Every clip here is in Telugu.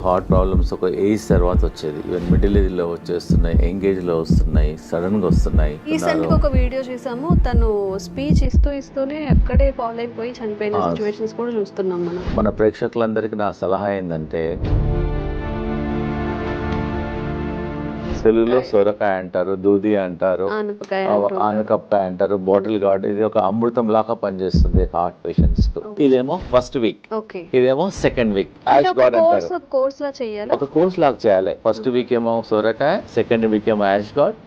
హార్ట్ ప్రాబ్లమ్స్ ఒక ఏజ్ తర్వాత వచ్చేది, ఈవెన్ మిడిల్ ఏజ్ లో వచ్చేస్తున్నాయి, యంగ్ ఏజ్ లో వస్తున్నాయి, సడన్ గా వస్తున్నాయి. రీసెంట్ గా ఒక వీడియో చూసాము, తను స్పీచ్ ఇస్తూనే అక్కడే ఫాల్ అయిపోయి చనిపోయిన సిచ్యువేషన్స్ కూడా చూస్తున్నాం మనం. మన ప్రేక్షకులందరికీ నా సలహా ఏంటంటే, తెలుగులో సొరకాయ అంటారు, దూది అంటారు, ఆనపకాయ అంటారు, బాటిల్ గార్డ్. ఇది ఒక అమృతం లాగా పనిచేస్తుంది హార్ట్ పేషెంట్స్ కు. ఇదేమో ఫస్ట్ వీక్, ఇదేమో సెకండ్ వీక్. యాష్ గార్డ్ అంటారు, ఒక కోర్స్ లాగా చేయాలి. ఫస్ట్ వీక్ ఏమో సొరకాయ, సెకండ్ వీక్ ఏమో యాష్ గార్డ్,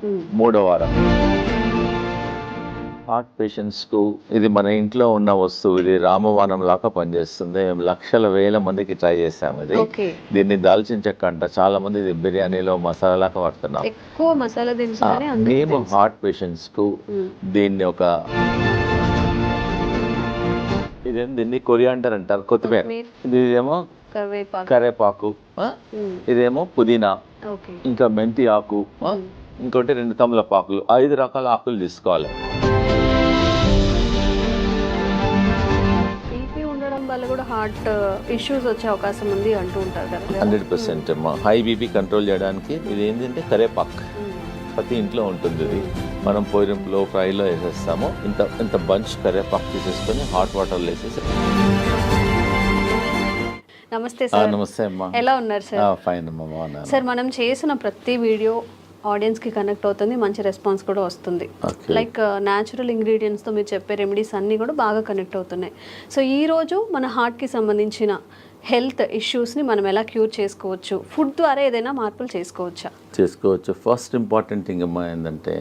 మూడో వారం. హార్ట్ పేషెంట్స్ కు ఇది మన ఇంట్లో ఉన్న వస్తువు, ఇది రామబాణం లాగా పనిచేస్తుంది. మేము లక్షల వేల మందికి ట్రై చేసాము. ఇది దీన్ని దాల్చిన చెక్క అంట, చాలా మంది ఇది బిర్యానీలో మసాలా లాగా వాడుతున్నాం. ఎక్కువ మసాలా మేము హార్ట్ పేషెంట్స్ కు దీన్ని ఒక దీన్ని కొరియాండర్ అంటారు, కొత్తిమీర. ఇదేమో కరేపాకు, ఇదేమో పుదీనా, ఇంకా మెంతి ఆకు, ఇంకోటి 2 తమలపాకులు, 5 రకాల ఆకులు తీసుకోవాలి. వల్ల కూడా హార్ట్ ఇష్యూస్ వచ్చే అవకాశం ఉంది అంటూ ఉంటారు కదా. 100% అమ్మా. హై బీపీ కంట్రోల్ చేయడానికి ఇది ఏంటంటే కరేపాకు ప్రతి ఇంట్లో ఉంటుంది. ఇది మనం పోయిరంలో ఫ్రైలో వేసేస్తాము. ఇంత బంచ్ కరేపాకు తీసేసుకొని హాట్ వాటర్లో వేసేసి. నమస్తే సార్. నమస్తే అమ్మా, ఎలా ఉన్నారు సార్? ఫైన్ అమ్మా, బాగున్నాను సార్. మనం చేసిన ప్రతి వీడియో ఆడియన్స్కి కనెక్ట్ అవుతుంది, మంచి రెస్పాన్స్ కూడా వస్తుంది. లైక్ న్యాచురల్ ఇంగ్రీడియంట్స్తో మీరు చెప్పే రెమెడీస్ అన్నీ కూడా బాగా కనెక్ట్ అవుతున్నాయి. సో ఈరోజు మన హార్ట్కి సంబంధించిన హెల్త్ ఇష్యూస్ని మనం ఎలా క్యూర్ చేసుకోవచ్చు, ఫుడ్ ద్వారా ఏదైనా మార్పులు చేసుకోవచ్చు. ఫస్ట్ ఇంపార్టెంట్ థింగ్ అమ్మా ఏంటంటే,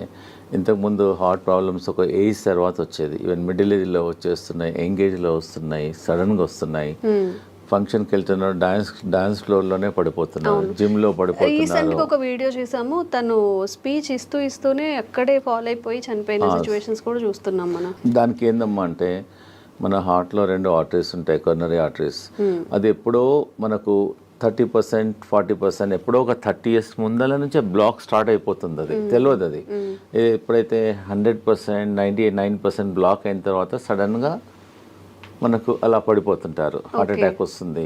ఇంతకుముందు హార్ట్ ప్రాబ్లమ్స్ ఒక ఏజ్ తర్వాత వచ్చేది, ఈవెన్ మిడిల్ ఏజ్లో వచ్చేస్తున్నాయి, యంగ్ ఏజ్లో వస్తున్నాయి, సడన్గా వస్తున్నాయి. ఫంక్షన్కి వెళ్తున్నారు, డాన్స్ ఫ్లోర్ లోనే పడిపోతున్నారు, జిమ్ లో పడిపోతున్నారు. రీసెంట్ గా ఒక వీడియో చూసాము, తను స్పీచ్ ఇస్తూనే అక్కడే ఫాల్ అయిపోయి చనిపోయిన సిచ్యువేషన్స్ కూడా చూస్తున్నాం మనం. దానికి ఏందమ్మా అంటే, మన హార్ట్ లో 2 ఆర్టరీస్ ఉంటాయి, కొర్నరీ ఆర్టరీస్. అది ఎప్పుడో మనకు 30%, 40%, ఎప్పుడో ఒక 30 years ముందల నుంచే బ్లాక్ స్టార్ట్ అయిపోతుంది. అది తెలియదు. అది ఎప్పుడైతే 100%, 99% బ్లాక్ అయిన తర్వాత సడన్ గా మనకు అలా పడిపోతుంటారు, హార్ట్ అటాక్ వస్తుంది.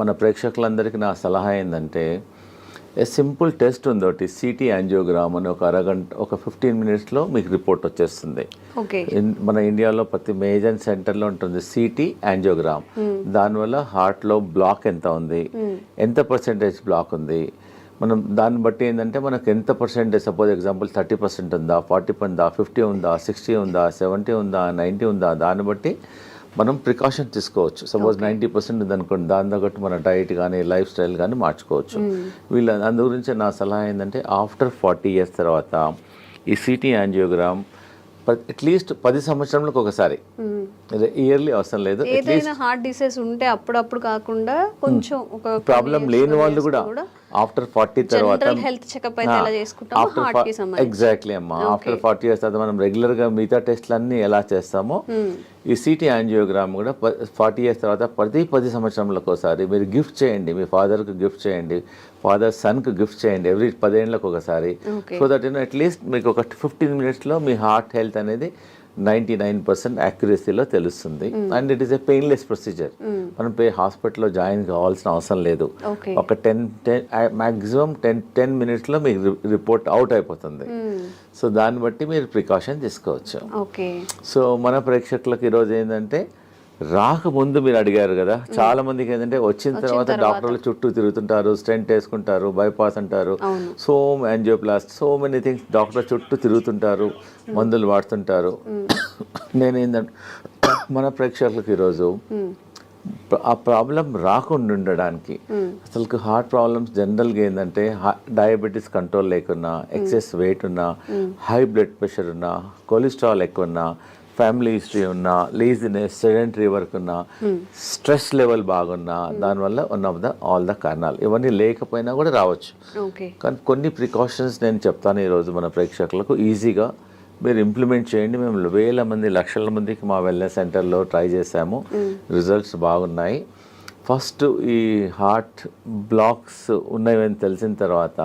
మన ప్రేక్షకులందరికీ నా సలహా ఏంటంటే, సింపుల్ టెస్ట్ ఉంది ఒకటి, సిటీ యాంజియోగ్రామ్ అని. ఒక అరగంట, ఒక 15 minutesలో మీకు రిపోర్ట్ వచ్చేస్తుంది. మన ఇండియాలో ప్రతి మేజర్ సెంటర్లో ఉంటుంది సిటీ యాంజియోగ్రామ్. దానివల్ల హార్ట్లో బ్లాక్ ఎంత ఉంది, ఎంత పర్సెంటేజ్ బ్లాక్ ఉంది, మనం దాన్ని బట్టి ఏంటంటే మనకు ఎంత పర్సెంటేజ్, సపోజ్ ఎగ్జాంపుల్ 30% ఉందా, 40 ఉందా, 50 ఉందా, 60 ఉందా, 70 ఉందా, 90 ఉందా, దాన్ని బట్టి మనం ప్రికాషన్ తీసుకోవచ్చు. సపోజ్ 90% ఉందనుకోండి, దాని తగ్గట్టు మన డైట్ కానీ లైఫ్ స్టైల్ కానీ మార్చుకోవచ్చు. అందు గురించి నా సలహా ఏంటంటే, ఆఫ్టర్ 40 years తర్వాత ఈ సిటీ యాంజియోగ్రామ్ అట్లీస్ట్ 10 సంవత్సరాలకు ఒకసారి, ఇయర్లీ అవసరం లేదు. ఏదైనా హార్ట్ డిసీజ్ ఉంటే అప్పుడప్పుడు కాకుండా కొంచెం ఒక ప్రాబ్లం లేని వాళ్ళు కూడా ఆఫ్టర్ 40 తర్వాత ఎగ్జాక్ట్లీ అమ్మా, ఆఫ్టర్ 40 years తర్వాత మనం రెగ్యులర్ గా మిగతా టెస్ట్లు అన్ని ఎలా చేస్తామో, ఈ సిటీ యాంజియోగ్రామ్ కూడా 40 years తర్వాత ప్రతి 10 సంవత్సరాలకు ఒకసారి మీరు గిఫ్ట్ చేయండి. మీ ఫాదర్కి గిఫ్ట్ చేయండి, ఫాదర్ సన్కి గిఫ్ట్ చేయండి, ఎవ్రీ 10 ఏళ్ళకు ఒకసారి. సో దట్ అట్లీస్ట్ మీకు ఒక 15 minutesలో మీ హార్ట్ హెల్త్ అనేది 99% యాక్యురసీలో తెలుస్తుంది. And it is a painless procedure. మనం హాస్పిటల్లో జాయిన్ కావాల్సిన అవసరం లేదు. ఒక 10 minutesలో మీకు రిపోర్ట్ అవుట్ అయిపోతుంది. సో దాన్ని బట్టి మీరు ప్రికాషన్ తీసుకోవచ్చు. సో మన ప్రేక్షకులకు ఈరోజు ఏంటంటే, రాకముందు మీరు అడిగారు కదా, చాలా మందికి ఏంటంటే వచ్చిన తర్వాత డాక్టర్లు చుట్టూ తిరుగుతుంటారు, స్టెంట్ వేసుకుంటారు, బైపాస్ అంటారు, so angioplast, so many things, doctor చుట్టూ తిరుగుతుంటారు, మందులు వాడుతుంటారు. నేనేంటంటే, మన ప్రేక్షకులకు ఈరోజు ఆ ప్రాబ్లం రాకుండా ఉండడానికి, అసలు హార్ట్ ప్రాబ్లమ్స్ జనరల్గా ఏంటంటే, డయాబెటీస్ కంట్రోల్ లేకున్నా, ఎక్సెస్ వెయిట్ ఉన్నా, హై బ్లడ్ ప్రెషర్ ఉన్నా, కొలెస్ట్రాల్ ఎక్కువ ఉన్నా, ఫ్యామిలీ హిస్టరీ ఉన్నా, లేజినెస్, సెడెంటరీ వర్క్ ఉన్నా, స్ట్రెస్ లెవెల్ బాగున్నా, దానివల్ల ఆల్ ద కారణాలు. ఇవన్నీ లేకపోయినా కూడా రావచ్చు. కానీ కొన్ని ప్రికాషన్స్ నేను చెప్తాను ఈరోజు మన ప్రేక్షకులకు, ఈజీగా మీరు ఇంప్లిమెంట్ చేయండి. మేము వేల మంది, లక్షల మందికి మా వెల్నెస్ సెంటర్లో ట్రై చేసాము, రిజల్ట్స్ బాగున్నాయి. ఫస్ట్ ఈ హార్ట్ బ్లాక్స్ ఉన్నాయని తెలిసిన తర్వాత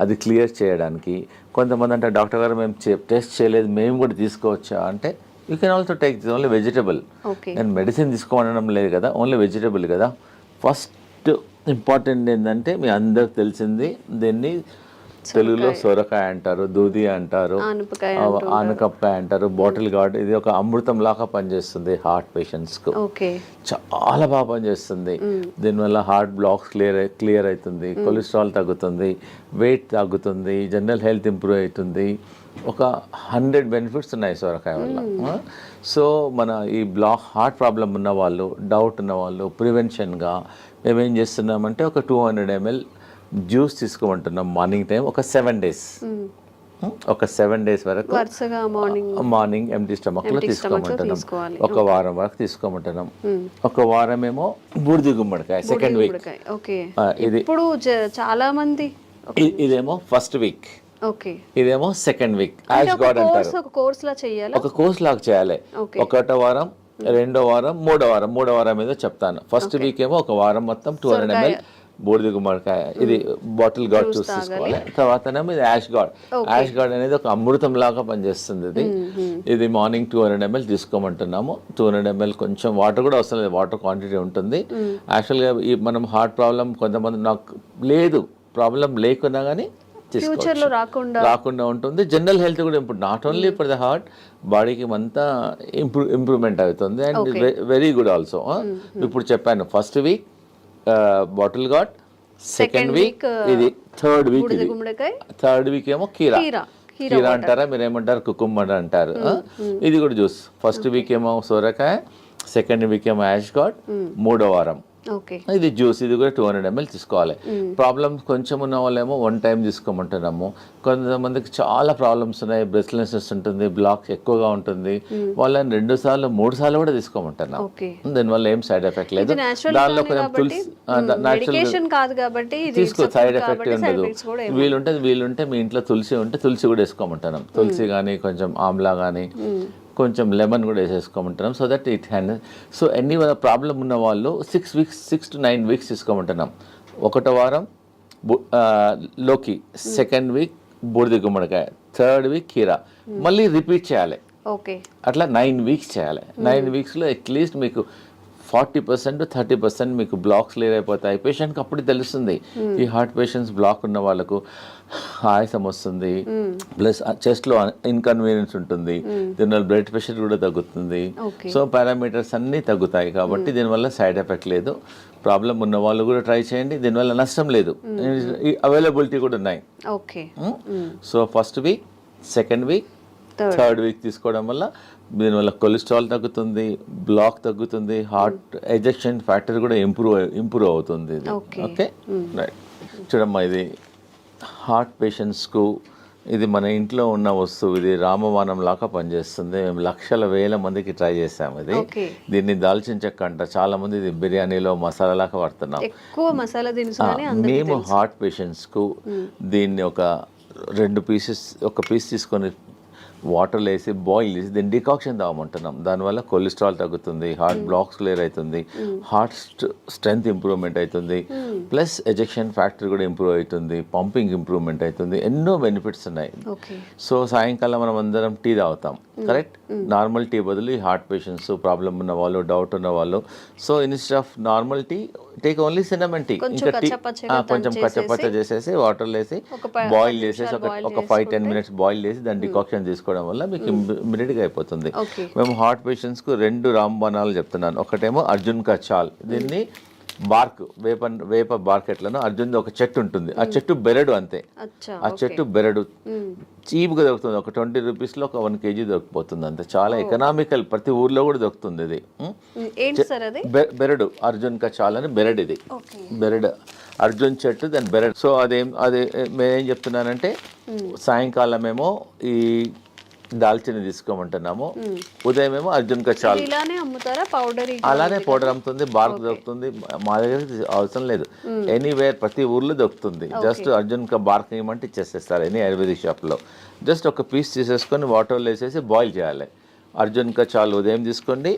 అది క్లియర్ చేయడానికి, కొంతమంది అంటే, డాక్టర్ గారు మేము టెస్ట్ చేయలేదు, మేము కూడా తీసుకోవచ్చా అంటే, you can also take this only vegetable. నేను మెడిసిన్ తీసుకోవడం లేదు కదా, ఓన్లీ వెజిటబుల్ కదా. ఫస్ట్ ఇంపార్టెంట్ ఏంటంటే మీ అందరికి తెలిసింది, దీన్ని తెలుగులో సొరకాయ అంటారు, దూది అంటారు, ఆనకప్పాయ అంటారు, బాటిల్ గార్డ్. ఇది ఒక అమృతం లాగా పనిచేస్తుంది హార్ట్ పేషెంట్స్కు, చాలా బాగా పనిచేస్తుంది. దీనివల్ల హార్ట్ బ్లాక్స్ క్లియర్ అవుతుంది, కొలెస్ట్రాల్ తగ్గుతుంది, వెయిట్ తగ్గుతుంది, జనరల్ హెల్త్ ఇంప్రూవ్ అవుతుంది. ఒక 100 బెనిఫిట్స్ ఉన్నాయి సొరకాయ వల్ల. సో మన ఈ హార్ట్ ప్రాబ్లం ఉన్న వాళ్ళు, డౌట్ ఉన్న వాళ్ళు ప్రివెన్షన్గా మేమేం చేస్తున్నామంటే ఒక 200 ml జ్యూస్ తీసుకోమంటున్నాం మార్నింగ్ టైం ఒక 7 days. ఒక 7 days వరకు మార్నింగ్ ఎంటీ స్టమక్లో తీసుకోమంటున్నాం. ఒక వారం వరకు తీసుకోమంటున్నాం. ఒక వారం ఏమో బూడిద గుమ్మడికాయ సెకండ్ వీక్. ఇది చాలా మంది ఇదేమో ఫస్ట్ వీక్, ఇదేమో సెకండ్ వీక్. యాష్ గార్డ్ అంటారు. ఒక కోర్స్ లాగా చేయాలి. ఒకటో వారం, రెండో వారం, మూడో వారం మీద చెప్తాను. ఫస్ట్ వీక్ ఏమో ఒక వారం మొత్తం 200 ml బూడిద గుమ్మడికాయ, ఇది బాటిల్ గార్డ్ చూసి తీసుకోవాలి. తర్వాతనేమో ఇది యాష్ గార్డ్ అనేది ఒక అమృతం లాగా పనిచేస్తుంది. ఇది మార్నింగ్ 200 ml తీసుకోమంటున్నాము. 200 ml కొంచెం వాటర్ కూడా అవసరం లేదు, వాటర్ క్వాంటిటీ ఉంటుంది. యాక్చువల్గా ఈ మనం హార్ట్ ప్రాబ్లం కొంతమంది నాకు లేదు, ప్రాబ్లం లేకున్నా కానీ రాకుండా ఉంటుంది. జనరల్ హెల్త్ కూడా ఇప్పుడు not only for the heart, బాడీకి అంతా ఇంప్రూవ్మెంట్ అవుతుంది. And very good also. ఇప్పుడు చెప్పాను first week bottle gourd, second week ఇది, థర్డ్ వీక్ ఏమో కీరా అంటారా, మీరు ఏమంటారు కుకుంబర్ అంటారు. ఇది కూడా జ్యూస్. ఫస్ట్ వీక్ ఏమో సోరకాయ, సెకండ్ వీక్ ఏమో యాష్ గార్డ్, మూడో వారం ఇది జ్యూస్. ఇది కూడా 200 ml తీసుకోవాలి. ప్రాబ్లమ్స్ కొంచెం ఉన్న వాళ్ళేమో 1 time తీసుకోమంటున్నాము. కొంతమందికి చాలా ప్రాబ్లమ్స్ ఉన్నాయి, బ్రెస్ట్లెస్నెస్ ఉంటుంది, బ్లాక్ ఎక్కువగా ఉంటుంది, వాళ్ళని 2 సార్లు 3 సార్లు కూడా తీసుకోమంటున్నాం. దీనివల్ల ఏం సైడ్ ఎఫెక్ట్ లేదు. దానిలో కొంచెం తులసి తీసుకో, సైడ్ ఎఫెక్ట్ ఉండదు. వీలుంటే మీ ఇంట్లో తులసి ఉంటే తులసి కూడా వేసుకోమంటున్నాం. తులసి కానీ కొంచెం ఆమ్లా కానీ కొంచెం లెమన్ కూడా వేసేసుకోమంటున్నాం. So that it handle. So ఎన్ని ప్రాబ్లం ఉన్న వాళ్ళు 6 to 9 weeks తీసుకోమంటున్నాం. ఒకటో వారం లోకి, సెకండ్ వీక్ బూడిద గుమ్మడికాయ, థర్డ్ వీక్ కీరా, మళ్ళీ రిపీట్ చేయాలి. అట్లా 9 weeks చేయాలి. 9 weeksలో అట్లీస్ట్ మీకు 40% to 30% మీకు బ్లాక్స్ క్లియర్ అయిపోతాయి. పేషెంట్కి అప్పుడు తెలుస్తుంది. ఈ హార్ట్ పేషెంట్స్ బ్లాక్ ఉన్న వాళ్ళకు ఆయాసం వస్తుంది, ప్లస్ చెస్ట్లో ఇన్కన్వీనియన్స్ ఉంటుంది, దీనివల్ల బ్లడ్ ప్రెషర్ కూడా తగ్గుతుంది. సో పారామీటర్స్ అన్నీ తగ్గుతాయి. కాబట్టి దీనివల్ల సైడ్ ఎఫెక్ట్ లేదు. ప్రాబ్లం ఉన్న వాళ్ళు కూడా ట్రై చేయండి. దీనివల్ల నష్టం లేదు, అవైలబిలిటీ కూడా ఉన్నాయి. So first week, second week, third week తీసుకోవడం వల్ల దీనివల్ల కొలెస్ట్రాల్ తగ్గుతుంది, బ్లాక్ తగ్గుతుంది, హార్ట్ ఎజెక్షన్ ఫ్యాక్టర్ కూడా ఇంప్రూవ్ అవుతుంది. ఇది ఓకే రైట్. చూడమ్మా, ఇది హార్ట్ పేషెంట్స్కు ఇది మన ఇంట్లో ఉన్న వస్తువు. ఇది రామబాణం లాగా పనిచేస్తుంది. మేము లక్షల వేల మందికి ట్రై చేసాము. ఇది దీన్ని దాల్చిన చెక్క అంట. చాలా మంది ఇది బిర్యానీలో మసాలా లాగా వాడుతున్నాం. మేము హార్ట్ పేషెంట్స్కు దీన్ని ఒక 2 pieces, ఒక పీస్ తీసుకొని వాటర్లో వేసి బాయిల్ చేసి దీన్ని డికాక్షన్ తాగమంటున్నాం. దానివల్ల కొలెస్ట్రాల్ తగ్గుతుంది, హార్ట్ బ్లాక్స్ క్లియర్ అవుతుంది, హార్ట్ స్ట్రెంగ్త్ ఇంప్రూవ్మెంట్ అవుతుంది, ప్లస్ ఎజెక్షన్ ఫ్యాక్టర్ కూడా ఇంప్రూవ్ అవుతుంది, పంపింగ్ ఇంప్రూవ్మెంట్ అవుతుంది. ఎన్నో బెనిఫిట్స్ ఉన్నాయి. సో సాయంకాలం మనం అందరం టీ తాగుతాం, కరెక్ట్? నార్మల్ టీ బదులు ఈ హార్ట్ పేషెంట్స్, ప్రాబ్లం ఉన్న వాళ్ళు, డౌట్ ఉన్న వాళ్ళు, so instead of normal tea take only cinnamon tea. ఇంకా టీ కొంచెం కచ్చపచ్చ చేసేసి వాటర్లో వేసి బాయిల్ చేసేసి ఒక 5-10 minutes బాయిల్ చేసి దాన్ని డికాక్షన్ తీసుకోవడం వల్ల మీకు ఇమ్మీడియట్గా అయిపోతుంది. మేము హార్ట్ పేషెంట్స్కు 2 రాంబాణాలు చెప్తున్నాను. ఒకటేమో అర్జున్ కా చాల్, దీన్ని బార్క్, వేప బార్క్ ఎట్లనో అర్జున్ ఒక చెట్టు ఉంటుంది, ఆ చెట్టు బెరడు అంతే. ఆ చెట్టు బెరడు చీప్గా దొరుకుతుంది. ఒక 20 రూపీస్లో ఒక 1 kg దొరికిపోతుంది అంతే. చాలా ఎకనామికల్, ప్రతి ఊర్లో కూడా దొరుకుతుంది. ఇది బెరడు, అర్జున్ కా చాల్ అని బెరడు. ఇది బెరడు, అర్జున్ చెట్టు, దాని బెరడు. సో అది నేనేం చెప్తున్నానంటే సాయంకాలం ఏమో ఈ దాల్చిన తీసుకోమంటున్నాము, ఉదయం ఏమో అర్జున్ కా చాల్. అలానే పౌడర్ అమ్ముతుంది, బార్క్ దొరుకుతుంది. మా దగ్గర అవసరం లేదు, ఎనీవేర్ ప్రతి ఊర్లో దొరుకుతుంది. జస్ట్ అర్జున్ కా బార్క్ ఏమంటే ఇచ్చేసేస్తారు ఎనీ ఆయుర్వేదిక్ షాప్లో. జస్ట్ ఒక పీస్ తీసేసుకొని వాటర్లో వేసేసి బాయిల్ చేయాలి. అర్జున్ కా చాల్ ఉదయం తీసుకోండి,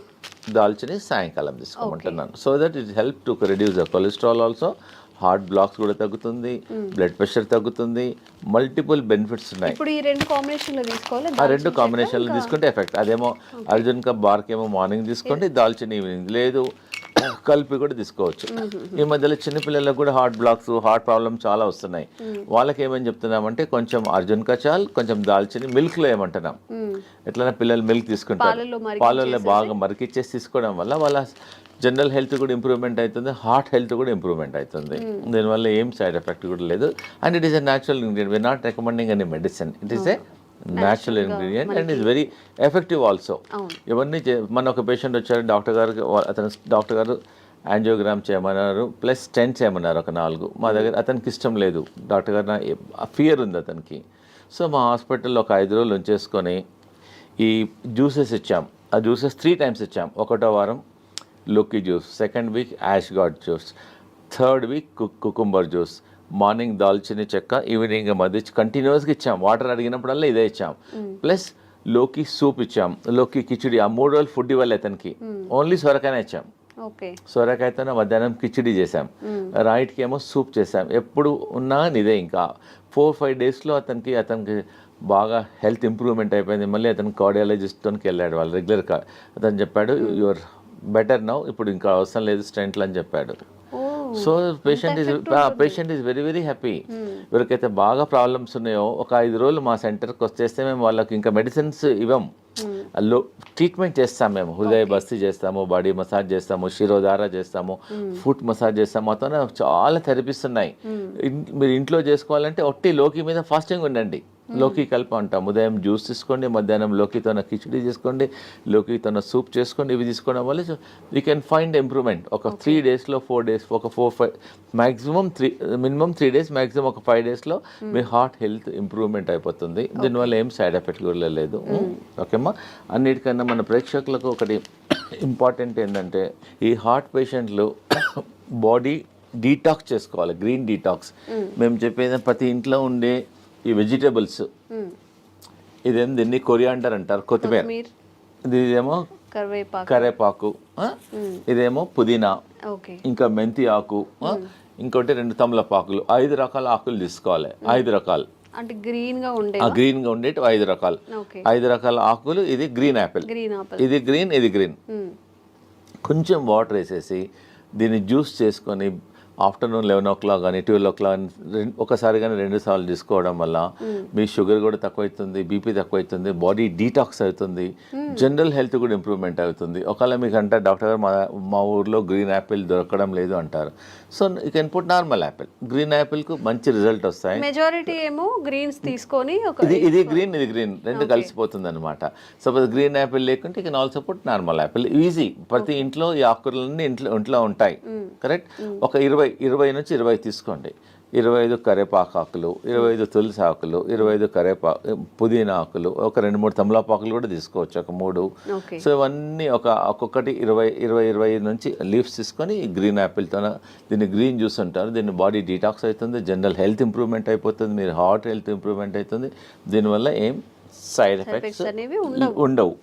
దాల్చిని సాయంకాలం తీసుకోమంటున్నాను. So that it help to reduce the cholesterol also, heart blocks కూడా తగ్గుతుంది, బ్లడ్ ప్రెషర్ తగ్గుతుంది, మల్టిపుల్ బెనిఫిట్స్ ఉన్నాయి. ఇప్పుడు ఈ 2 కాంబినేషన్లో తీసుకోవాలి. ఆ 2 కాంబినేషన్లో తీసుకుంటే ఎఫెక్ట్. అదేమో అర్జున్ కా బార్క్ ఏమో మార్నింగ్ తీసుకోండి, దాల్చిన ఈవినింగ్. లేదు కలిపి కూడా తీసుకోవచ్చు. ఈ మధ్యలో చిన్నపిల్లలకు కూడా హార్ట్ బ్లాక్స్, హార్ట్ ప్రాబ్లమ్ చాలా వస్తున్నాయి. వాళ్ళకి ఏమని చెప్తున్నామంటే కొంచెం అర్జున్ కచాల్, కొంచెం దాల్చిని మిల్క్లో ఏమంటున్నాం, ఎట్లైనా పిల్లలు మిల్క్ తీసుకుంటారు, పాలల్లో బాగా మరికిచ్చేసి తీసుకోవడం వల్ల వాళ్ళ జనరల్ హెల్త్ కూడా ఇంప్రూవ్మెంట్ అవుతుంది, హార్ట్ హెల్త్ కూడా ఇంప్రూవ్మెంట్ అవుతుంది. దీనివల్ల ఏం సైడ్ ఎఫెక్ట్ కూడా లేదు. And it is a natural ingredient. We are not recommending any medicine. It is a natural ingredient and is very effective also. ఇవన్నీ మన ఒక పేషెంట్ వచ్చారు, డాక్టర్ గారు యాంజియోగ్రామ్ చేయమన్నారు, ప్లస్ స్టెంట్ చేయమన్నారు ఒక 4. మా దగ్గర అతనికి ఇష్టం లేదు, డాక్టర్ గారు ఫియర్ ఉంది అతనికి. సో మా హాస్పిటల్లో ఒక 5 రోజులు ఉంచేసుకొని ఈ జ్యూసెస్ ఇచ్చాం. ఆ జ్యూసెస్ 3 times ఇచ్చాం. 1వ వారం లోకి juice, 2nd week ash gourd juice, 3rd week cucumber juice, morning దాల్చిని చెక్క, ఈవినింగ్ మధ్య కంటిన్యూస్గా ఇచ్చాం. వాటర్ అడిగినప్పుడల్లా ఇదే ఇచ్చాం. ప్లస్ లోకి సూప్ ఇచ్చాం, లోకి కిచిడి. ఆ 3 రోజులు ఫుడ్ ఇవ్వాలి అతనికి, ఓన్లీ సొరకాయనే ఇచ్చాం. సొరకాయతోనే మధ్యాహ్నం కిచిడి చేసాం, రైట్కి ఏమో సూప్ చేసాం. ఎప్పుడు ఉన్నా ఇదే. ఇంకా 4-5 daysలో అతనికి బాగా హెల్త్ ఇంప్రూవ్మెంట్ అయిపోయింది. మళ్ళీ అతను కార్డియాలజిస్ట్తోకి వెళ్ళాడు, వాళ్ళు రెగ్యులర్. అతను చెప్పాడు యువర్ బెటర్ నౌ, ఇప్పుడు ఇంకా అవసరం లేదు స్టెంట్లు అని చెప్పాడు. So patient is very very happy. ఎవరికైతే బాగా ప్రాబ్లమ్స్ ఉన్నాయో ఒక 5 రోజులు మా సెంటర్కి వచ్చేస్తే మేము వాళ్ళకి ఇంకా మెడిసిన్స్ ఇవ్వం, ట్రీట్మెంట్ చేస్తాం. మేము హృదయ బస్తీ చేస్తాము, బాడీ మసాజ్ చేస్తాము, శిరోధార చేస్తాము, ఫుట్ మసాజ్ చేస్తాము. అతను చాలా థెరపీస్ ఉన్నాయి. మీరు ఇంట్లో చేసుకోవాలంటే ఒట్టి లోకి మీద ఫాస్టింగ్ ఉండండి. లోకి కలిపి అంటాం. ఉదయం జ్యూస్ తీసుకోండి, మధ్యాహ్నం లోకితోన కిచిడి చేసుకోండి, లోకితోన సూప్ చేసుకోండి. ఇవి తీసుకోవడం వల్ల యూ కెన్ ఫైండ్ ఇంప్రూవ్మెంట్. ఒక 3 daysలో 4 days, ఒక 4-5 మినిమం 3 days, మ్యాక్సిమం ఒక 5 daysలో మీ హార్ట్ హెల్త్ ఇంప్రూవ్మెంట్ అయిపోతుంది. దీనివల్ల ఏం సైడ్ ఎఫెక్ట్ కూడా లేదు. ఓకేమ్మా. అన్నిటికన్నా మన ప్రేక్షకులకు ఒకటి ఇంపార్టెంట్ ఏంటంటే ఈ హార్ట్ పేషెంట్లు బాడీ డీటాక్స్ చేసుకోవాలి, గ్రీన్ డీటాక్స్. మేము చెప్పేది ప్రతి ఇంట్లో ఉండే ఈ వెజిటేబుల్స్, ఇదేం దీన్ని కొరియాండర్ అంటారు, కొత్తిమీర. ఇదేమో కరేపాకు, ఇదేమో పుదీనా, ఇంకా మెంతి ఆకు, ఇంకోటి 2 తమలపాకులు. 5 రకాల ఆకులు తీసుకోవాలి. 5 రకాలు అంటే గ్రీన్ గా ఉండేవి 5 రకాలు. 5 రకాల ఆకులు. ఇది గ్రీన్ యాపిల్, ఇది గ్రీన్, ఇది గ్రీన్. కొంచెం వాటర్ వేసేసి దీన్ని జ్యూస్ చేసుకొని ఆఫ్టర్నూన్ 11 o'clock కానీ 12 o'clock ఒకసారి కానీ 2 సార్లు తీసుకోవడం వల్ల మీ షుగర్ కూడా తక్కువవుతుంది, బీపీ తక్కువవుతుంది, బాడీ డీటాక్స్ అవుతుంది, జనరల్ హెల్త్ కూడా ఇంప్రూవ్మెంట్ అవుతుంది. ఒకవేళ మీకు అంటే డాక్టర్ గారు మా ఊర్లో గ్రీన్ యాపిల్ దొరకడం లేదు అంటారు, so you can put normal apple. Green యాపిల్కు మంచి రిజల్ట్ వస్తాయి. మెజారిటీ ఏమో గ్రీన్స్ తీసుకొని ఇది గ్రీన్, ఇది గ్రీన్, 2 కలిసిపోతుంది అనమాట. సపోజ్ గ్రీన్ యాపిల్ లేకుంటే you can also put normal Apple. Easy. ప్రతి ఇంట్లో ఈ ఆకుకూరలన్నీ ఇంట్లో ఉంటాయి. కరెక్ట్. ఒక 20 నుంచి 20 తీసుకోండి. 25 కరేపాకు ఆకులు, 25 తులసి ఆకులు, 25 పుదీనా ఆకులు, ఒక 2-3 తమలపాకులు కూడా తీసుకోవచ్చు, ఒక 3. సో ఇవన్నీ ఒక్కొక్కటి 20 నుంచి లీవ్స్ తీసుకొని గ్రీన్ యాపిల్తో దీన్ని గ్రీన్ జ్యూస్ అంటారు. దీన్ని బాడీ డీటాక్స్ అవుతుంది, జనరల్ హెల్త్ ఇంప్రూవ్మెంట్ అయిపోతుంది, మీరు హార్ట్ హెల్త్ ఇంప్రూవ్మెంట్ అవుతుంది. దీనివల్ల ఏం సైడ్ ఎఫెక్ట్స్ ఉండవు.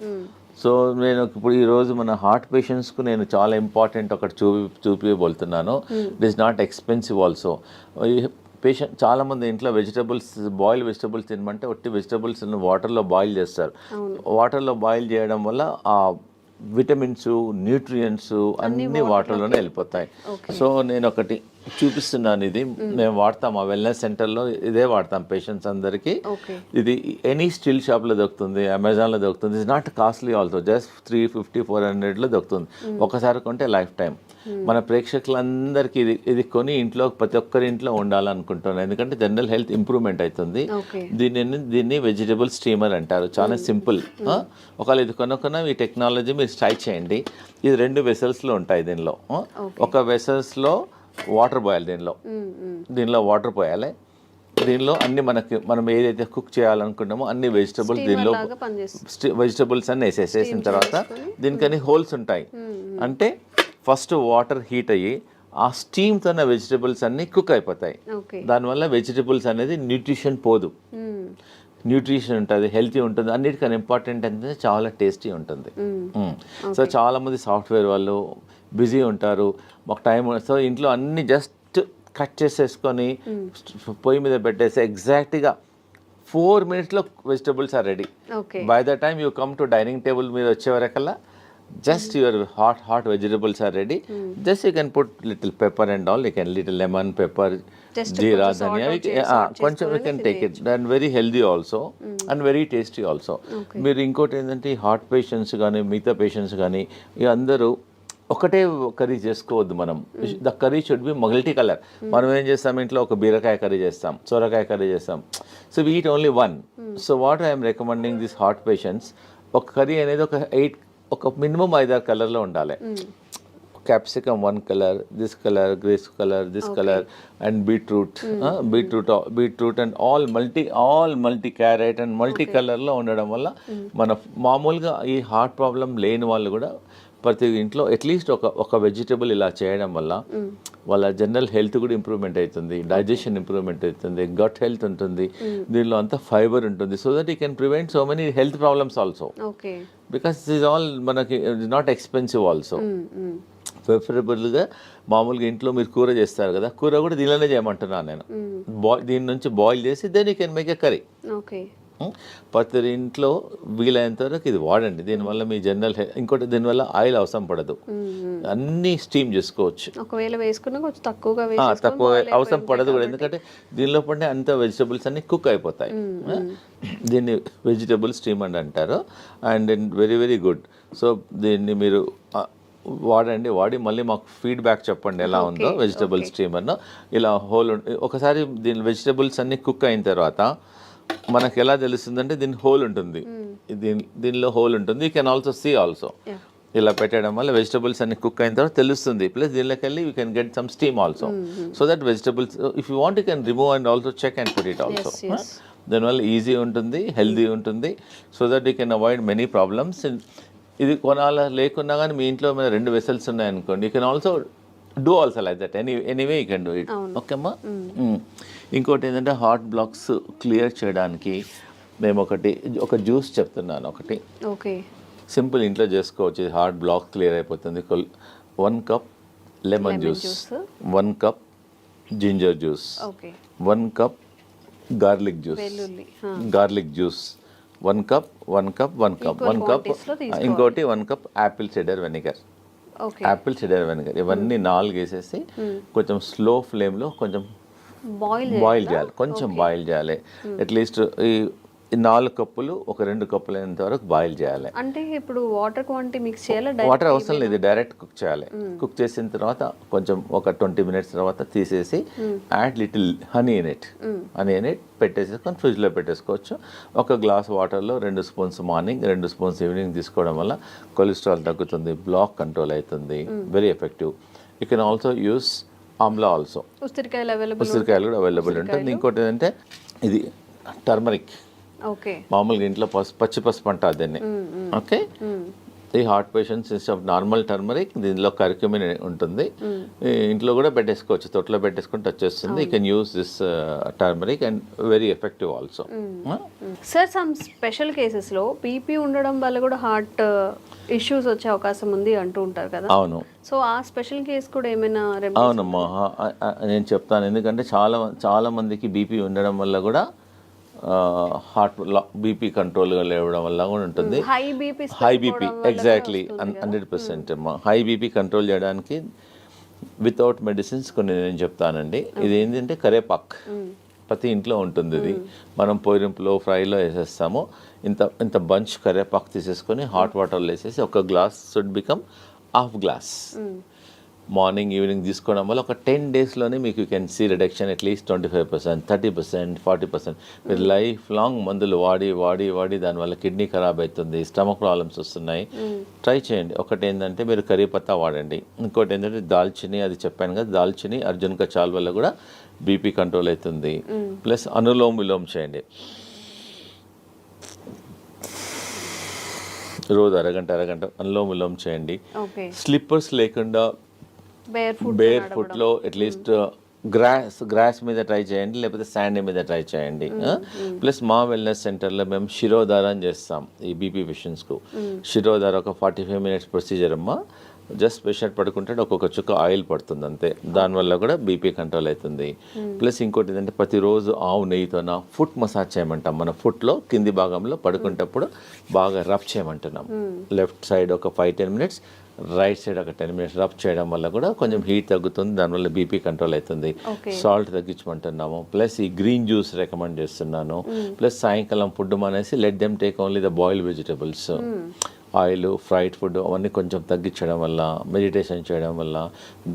సో నేను ఇప్పుడు ఈరోజు మన హార్ట్ పేషెంట్స్కు నేను చాలా ఇంపార్టెంట్ ఒకటి చూపించబోతున్నాను. It is not expensive also. Patient చాలామంది ఇంట్లో బాయిల్ వెజిటబుల్స్ తినమంటే ఒట్టి వెజిటబుల్స్ వాటర్లో బాయిల్ చేస్తారు. వాటర్లో బాయిల్ చేయడం వల్ల ఆ విటమిన్స్, న్యూట్రియంట్స్ అన్నీ వాటర్లోనే వెళ్ళిపోతాయి. సో నేను ఒకటి చూపిస్తున్నాను. ఇది మేము వాడతాం, ఆ వెల్నెస్ సెంటర్లో ఇదే వాడతాం పేషెంట్స్ అందరికీ. ఇది ఎనీ స్టీల్ షాప్లో దొరుకుతుంది, అమెజాన్లో దొరుకుతుంది. It's not costly also, just 350-400లో దొరుకుతుంది. ఒకసారి కొంటే లైఫ్ టైం. మన ప్రేక్షకులందరికీ ఇది కొని ఇంట్లో ప్రతి ఒక్కరి ఇంట్లో ఉండాలనుకుంటున్నాను, ఎందుకంటే జనరల్ హెల్త్ ఇంప్రూవ్మెంట్ అవుతుంది. దీన్ని వెజిటబుల్ స్టీమర్ అంటారు. చాలా సింపుల్. ఒకవేళ ఇది కొనుక్కున్న ఈ టెక్నాలజీ మీరు ట్రై చేయండి. ఇది 2 వెసల్స్లో ఉంటాయి. దీనిలో ఒక వెసల్స్లో వాటర్ పోయాలి, దీనిలో వాటర్ పోయాలి. దీనిలో అన్ని మనం ఏదైతే కుక్ చేయాలనుకుంటామో అన్ని వెజిటబుల్స్ అన్ని వేసేసిన తర్వాత దీనికని హోల్స్ ఉంటాయి. అంటే ఫస్ట్ వాటర్ హీట్ అయ్యి ఆ స్టీమ్తో వెజిటబుల్స్ అన్ని కుక్ అయిపోతాయి. దానివల్ల వెజిటబుల్స్ అనేది న్యూట్రిషన్ పోదు, న్యూట్రిషన్ ఉంటుంది, హెల్తీ ఉంటుంది. అన్నిటికన్నా ఇంపార్టెంట్ అంటే చాలా టేస్టీ ఉంటుంది. సో చాలామంది సాఫ్ట్వేర్ వాళ్ళు బిజీ ఉంటారు, మాకు టైం. సో ఇంట్లో అన్ని జస్ట్ కట్ చేసేసుకొని పొయ్యి మీద పెట్టేసి ఎగ్జాక్ట్గా 4 minutesలో vegetables are ready. By the time you come to dining table మీద వచ్చే వరకల్లా just your hot vegetables are ready, just you can put little pepper and all, you can little lemon, pepper, Just jeera, కొంచెం dhania, salt out salt కొంచెం you can take it, and very healthy also and very tasty also. మీరు ఇంకోటి ఏంటంటే ఈ హార్ట్ పేషెంట్స్ కానీ మిగతా పేషెంట్స్ కానీ ఇక అందరూ ఒకటే కర్రీ చేసుకోవద్దు మనం. The curry should be multi colour. మనం ఏం చేస్తాం ఇంట్లో ఒక బీరకాయ కర్రీ చేస్తాం, సొరకాయ కర్రీ చేస్తాం, so we eat only one. So what I'm recommending this heart patients, ఒక కర్రీ అనేది ఒక మినిమం 5-6 కలర్లో ఉండాలి. Capsicum 1 colour, this colour, grace colour, this colour, and beetroot and all multi carrot and multi కలర్లో ఉండడం వల్ల మన మామూలుగా ఈ హార్ట్ ప్రాబ్లం లేని వాళ్ళు కూడా ప్రతి ఇంట్లో అట్లీస్ట్ ఒక వెజిటబుల్ ఇలా చేయడం వల్ల వాళ్ళ జనరల్ హెల్త్ కూడా ఇంప్రూవ్మెంట్ అవుతుంది, డైజెషన్ ఇంప్రూవ్మెంట్ అవుతుంది, గట్ హెల్త్ ఉంటుంది, దీనిలో అంతా ఫైబర్ ఉంటుంది, so that you can prevent so many health problems also. Because this all మనకి నాట్ ఎక్స్పెన్సివ్ ఆల్సో. ప్రిఫరబుల్గా మామూలుగా ఇంట్లో మీరు కూర చేస్తారు కదా, కూర కూడా దీనిలోనే చేయమంటున్నాను నేను. దీని నుంచి బాయిల్ చేసి then you can make a curry. ప్రతి ఇంట్లో వీలైనంత వరకు ఇది వాడండి. దీనివల్ల మీ జనరల్ ఇంకోటి దీనివల్ల ఆయిల్ అవసరం పడదు, అన్నీ స్టీమ్ చేసుకోవచ్చు. ఒకవేళ వేసుకున్నా కొంచెం తక్కువ అవసరం పడదు కూడా, ఎందుకంటే దీనిలో పడిన అంత వెజిటబుల్స్ అన్ని కుక్ అయిపోతాయి. దీన్ని వెజిటబుల్ స్టీమ్ అని అంటారు. And very very good. So దీన్ని మీరు వాడి మళ్ళీ మాకు ఫీడ్బ్యాక్ చెప్పండి ఎలా ఉందో వెజిటబుల్ స్టీమర్ను. ఇలా ఒకసారి దీని వెజిటబుల్స్ అన్ని కుక్ అయిన తర్వాత మనకు ఎలా తెలుస్తుందంటే దీని హోల్ ఉంటుంది, దీనిలో హోల్ ఉంటుంది. You can also see also. ఇలా పెట్టడం వల్ల వెజిటబుల్స్ అన్ని కుక్ అయిన తర్వాత తెలుస్తుంది. ప్లస్ దీనిలోకి వెళ్ళి you can get some steam also, so that vegetables if you want you can remove and also check and put it also. దానివల్ల ఈజీ ఉంటుంది, హెల్దీ ఉంటుంది, so that you can avoid many problems. ఇది కొనాల లేకున్నా కానీ మీ ఇంట్లో మీద 2 వెసల్స్ ఉన్నాయనుకోండి, you can also do also like that. Anyway you can do it. Okay అమ్మా. ఇంకోటి ఏంటంటే హార్ట్ బ్లాక్స్ క్లియర్ చేయడానికి మేము ఒక జ్యూస్ చెప్తున్నాను. ఒకటి సింపుల్ ఇంట్లో చేసుకోవచ్చు, హార్ట్ బ్లాక్ క్లియర్ అయిపోతుంది. 1 cup lemon juice, 1 cup ginger juice, 1 cup garlic juice, 1 cup ఇంకోటి 1 కప్ యాపిల్ సిడర్ వెనిగర్. ఇవన్నీ 4 వేసేసి కొంచెం స్లో ఫ్లేమ్లో కొంచెం బాయిల్ చేయాలి, కొంచెం బాయిల్ చేయాలి. అట్లీస్ట్ ఈ 4 కప్పులు ఒక 2 కప్పులు అయినంత వరకు బాయిల్ చేయాలి. అంటే ఇప్పుడు వాటర్ క్వాంటిటీ మిక్స్ చేయాలి? వాటర్ అవసరం లేదు, డైరెక్ట్ కుక్ చేయాలి. కుక్ చేసిన తర్వాత కొంచెం ఒక 20 మినిట్స్ తర్వాత తీసేసి add little honey in it పెట్టేసుకొని ఫ్రిడ్జ్లో పెట్టేసుకోవచ్చు. ఒక గ్లాస్ వాటర్లో 2 స్పూన్స్ మార్నింగ్, 2 స్పూన్స్ ఈవినింగ్ తీసుకోవడం వల్ల కొలెస్ట్రాల్ తగ్గుతుంది, బ్లాక్ కంట్రోల్ అవుతుంది, very effective. You can also use Amla also. ఉసిరికాయలు కూడా అవైలబుల్ ఉంటుంది. ఇంకోటి ఏంటంటే ఇది టర్మరిక్, మామూలుగా ఇంట్లో పచ్చి పసుపు అంటారు దీన్ని. ఓకే, ఈ heart patients instead of normal turmeric దీనిలో కర్క్యూమిన్ ఉంటుంది. ఇంట్లో కూడా పెట్టేసుకోవచ్చు, తొట్లో పెట్టేసుకుంటే వచ్చేస్తుంది. You can use this turmeric and very effective also. Sir, some special కేసెస్లో బీపీ ఉండడం వల్ల కూడా హార్ట్ ఇష్యూస్ వచ్చే అవకాశం ఉంది అంటూ ఉంటారు కదా. అవును. సో ఆ స్పెషల్ కేసు కూడా ఏమైనా? అవునమ్మా, నేను చెప్తాను. ఎందుకంటే చాలా మందికి బీపీ ఉండడం వల్ల కూడా హార్ట్ బీపీ కంట్రోల్గా లేవడం వల్ల కూడా ఉంటుంది. హై బీపీ ఎగ్జాక్ట్లీ 100% అమ్మా. హై బీపీ కంట్రోల్ చేయడానికి వితౌట్ మెడిసిన్స్ కొన్ని నేను చెప్తానండి. ఇది ఏంటంటే కరేపాక్ ప్రతి ఇంట్లో ఉంటుంది. ఇది మనం పోయింపులో ఫ్రైలో వేసేస్తాము. ఇంత బంచ్ కరేపాక్ తీసేసుకొని హాట్ వాటర్లో వేసేసి ఒక glass should become half glass morning evening తీసుకోవడం వల్ల ఒక 10 డేస్లోనే మీకు you can see reduction at least 25%, 30%, 40%. మీరు లైఫ్ లాంగ్ మందులు వాడి దానివల్ల కిడ్నీ ఖరాబ్ అవుతుంది, స్టమక్ ప్రాబ్లమ్స్ వస్తున్నాయి. ట్రై చేయండి. ఒకటి ఏంటంటే మీరు కరీ పత్తా వాడండి. ఇంకోటి ఏంటంటే దాల్చిని, అది చెప్పాను కదా, దాల్చిని అర్జున్ కచాల్ వల్ల కూడా బీపీ కంట్రోల్ అవుతుంది. ప్లస్ అనులోమ్ విలోమ్ చేయండి. రోజు అరగంట అనులోమ్ విలోమ్ చేయండి. స్లిప్పర్స్ లేకుండా బేర్ ఫుట్లో అట్లీస్ట్ గ్రాస్ మీద ట్రై చేయండి, లేకపోతే శాండ్ మీద ట్రై చేయండి. ప్లస్ మా వెల్నెస్ సెంటర్లో మేము శిరోధార అని చేస్తాం ఈ బీపీ పేషెంట్స్కు. శిరోధార ఒక 45 మినిట్స్ ప్రొసీజర్ అమ్మా. జస్ట్ పేషెంట్ పడుకుంటే ఒక్కొక్క చుక్క ఆయిల్ పడుతుంది అంతే, దానివల్ల కూడా బీపీ కంట్రోల్ అవుతుంది. ప్లస్ ఇంకోటి ఏంటంటే ప్రతిరోజు ఆవు నెయ్యితోన ఫుట్ మసాజ్ చేయమంటాం. మన ఫుట్లో కింది భాగంలో పడుకునేటప్పుడు బాగా రబ్ చేయమంటున్నాం. లెఫ్ట్ సైడ్ ఒక 5-10 మినిట్స్, రైట్ సైడ్ ఒక 10 మినిట్స్ రబ్ చేయడం వల్ల కూడా కొంచెం హీట్ తగ్గుతుంది, దానివల్ల బీపీ కంట్రోల్ అవుతుంది. సాల్ట్ తగ్గించమంటున్నాము. ప్లస్ ఈ గ్రీన్ జ్యూస్ రికమెండ్ చేస్తున్నాను. ప్లస్ సాయంకాలం ఫుడ్ మానేసి let them take only the boiled vegetables, oil, fried food అవన్నీ కొంచెం తగ్గించడం వల్ల, మెడిటేషన్ చేయడం వల్ల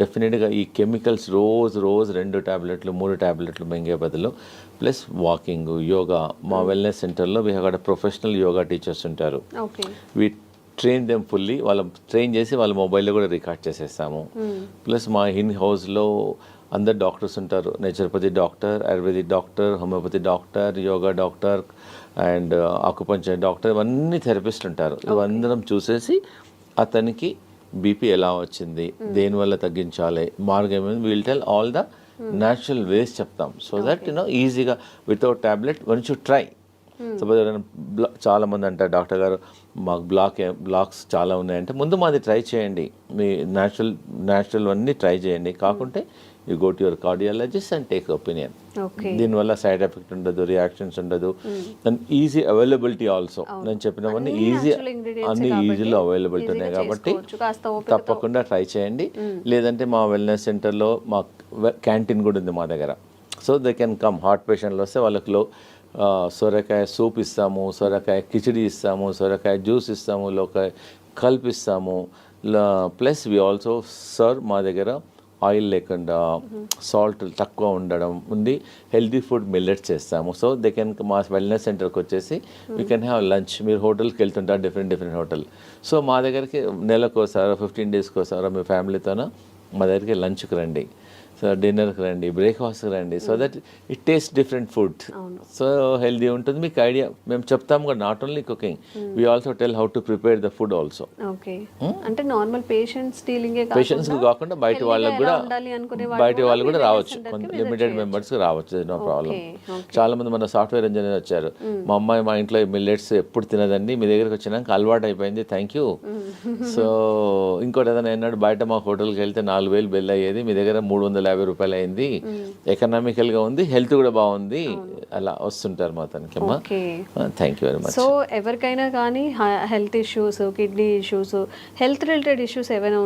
డెఫినెట్గా ఈ కెమికల్స్ రోజు 2 టాబ్లెట్లు 3 టాబ్లెట్లు మింగే బదులు, ప్లస్ వాకింగ్, యోగా. మా వెల్నెస్ సెంటర్లో we have professional yoga teachers ఉంటారు. వీ ట్రైన్ దెమ్ ఫుల్లీ, వాళ్ళ ట్రైన్ చేసి వాళ్ళ మొబైల్లో కూడా రికార్డ్ చేసేస్తాము. ప్లస్ మా ఇన్ హౌస్లో అందరు డాక్టర్స్ ఉంటారు. Naturopathy doctor, ayurvedic doctor, homeopathy doctor, yoga doctor and acupuncture doctor, ఇవన్నీ థెరపిస్ట్ ఉంటారు. ఇవందరం చూసేసి అతనికి బీపీ ఎలా వచ్చింది, దేనివల్ల తగ్గించాలి, మార్గం ఏమైంది, will tell all the natural ways చెప్తాం. సో దట్ ఈజీగా without tablet once you try. Suppose ఎవరైనా చాలా మంది అంటారు డాక్టర్ గారు మాకు బ్లాక్స్ చాలా ఉన్నాయంటే, ముందు మాది ట్రై చేయండి, మీ న్యాచురల్ అన్నీ ట్రై చేయండి. కాకుంటే you go to your cardiologist and take opinion. దీనివల్ల సైడ్ ఎఫెక్ట్ ఉండదు, రియాక్షన్స్ ఉండదు, అండ్ ఈజీ అవైలబిలిటీ ఆల్సో. నేను చెప్పినవన్నీ అన్ని ఈజీలో అవైలబిలిటీ ఉన్నాయి కాబట్టి తప్పకుండా ట్రై చేయండి. లేదంటే మా వెల్నెస్ సెంటర్లో మా క్యాంటీన్ కూడా ఉంది మా దగ్గర. So they can come. Heart పేషెంట్లు వస్తే వాళ్ళకి సొరకాయ సూప్ ఇస్తాము, సొరకాయ కిచిడి ఇస్తాము, సొరకాయ జ్యూస్ ఇస్తాము, కల్పిస్తాము. ప్లస్ వి ఆల్సో సర్వ్ మా దగ్గర ఆయిల్ లేకుండా, సాల్ట్ తక్కువ ఉండడం ఉంది, హెల్తీ ఫుడ్ మిల్లెట్స్ చేస్తాము. సో దే కెన్ మా వెల్నెస్ సెంటర్కి వచ్చేసి వీ కెన్ హ్యావ్ లంచ్. మీరు హోటల్కి వెళ్తుంటారు, డిఫరెంట్ హోటల్. సో మా దగ్గరికి నెలకోసారో 15 డేస్కి ఒకసారో మీ ఫ్యామిలీతోనో మా దగ్గరికి లంచ్కి రండి, సో డిన్నర్కి రండి, బ్రేక్ఫాస్ట్కి రండి. So that it taste different food, so healthy ఉంటుంది. మీకు ఐడియా మేము చెప్తాము కూడా, not only cooking, we also tell how to prepare the food also. అంటే నార్మల్ పేషెంట్స్ కాకుండా బయట వాళ్ళకి కూడా, బయట వాళ్ళు కూడా రావచ్చు, లిమిటెడ్ మెంబర్స్ రావచ్చు, నో ప్రాబ్లం. చాలా మంది మన సాఫ్ట్వేర్ ఇంజనీర్ వచ్చారు, మా అమ్మాయి మా ఇంట్లో మిల్లెట్స్ ఎప్పుడు తినదండి, మీ దగ్గరికి వచ్చినాక అలవాటు అయిపోయింది, థ్యాంక్ యూ. సో ఇంకోటి ఏదైనా అన్నాడు, బయట మా హోటల్కి వెళ్తే 4,000 బిల్ అయ్యేది, మీ దగ్గర 350 రూపాయలు అయింది, ఎకనామికల్గా ఉంది, హెల్త్ కూడా బాగుంది, అలా వస్తుంటారు మా తనకి. అమ్మా thank you very much. So ఎవరికైనా కానీ health issues, kidney issues, health related issues ఏవైనా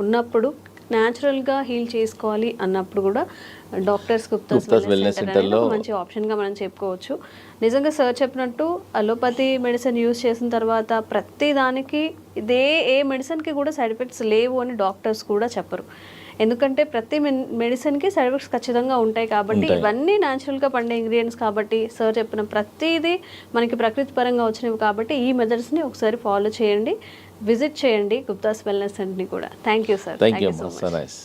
ఉన్నప్పుడు న్యాచురల్గా హీల్ చేసుకోవాలి అన్నప్పుడు కూడా డాక్టర్స్ గుప్తాస్ వెల్నెస్ సెంటర్లో మంచి ఆప్షన్గా మనం చెప్పుకోవచ్చు. నిజంగా సార్ చెప్పినట్టు అలోపతి మెడిసిన్ యూజ్ చేసిన తర్వాత ప్రతి దానికి ఏ మెడిసిన్కి కూడా సైడ్ ఎఫెక్ట్స్ లేవు అని డాక్టర్స్ కూడా చెప్పరు. ఎందుకంటే ప్రతి మెడిసిన్కి సైడ్ ఎఫెక్ట్స్ ఖచ్చితంగా ఉంటాయి కాబట్టి, ఇవన్నీ న్యాచురల్గా పండే ఇంగ్రీడియంట్స్ కాబట్టి, సార్ చెప్పిన ప్రతిదీ మనకి ప్రకృతి పరంగా వచ్చినవి కాబట్టి ఈ మెథడ్స్ని ఒకసారి ఫాలో చేయండి, విజిట్ చేయండి గుప్తాస్ వెల్నెస్ సెంటర్ని కూడా. Thank you sir. Thank you so much.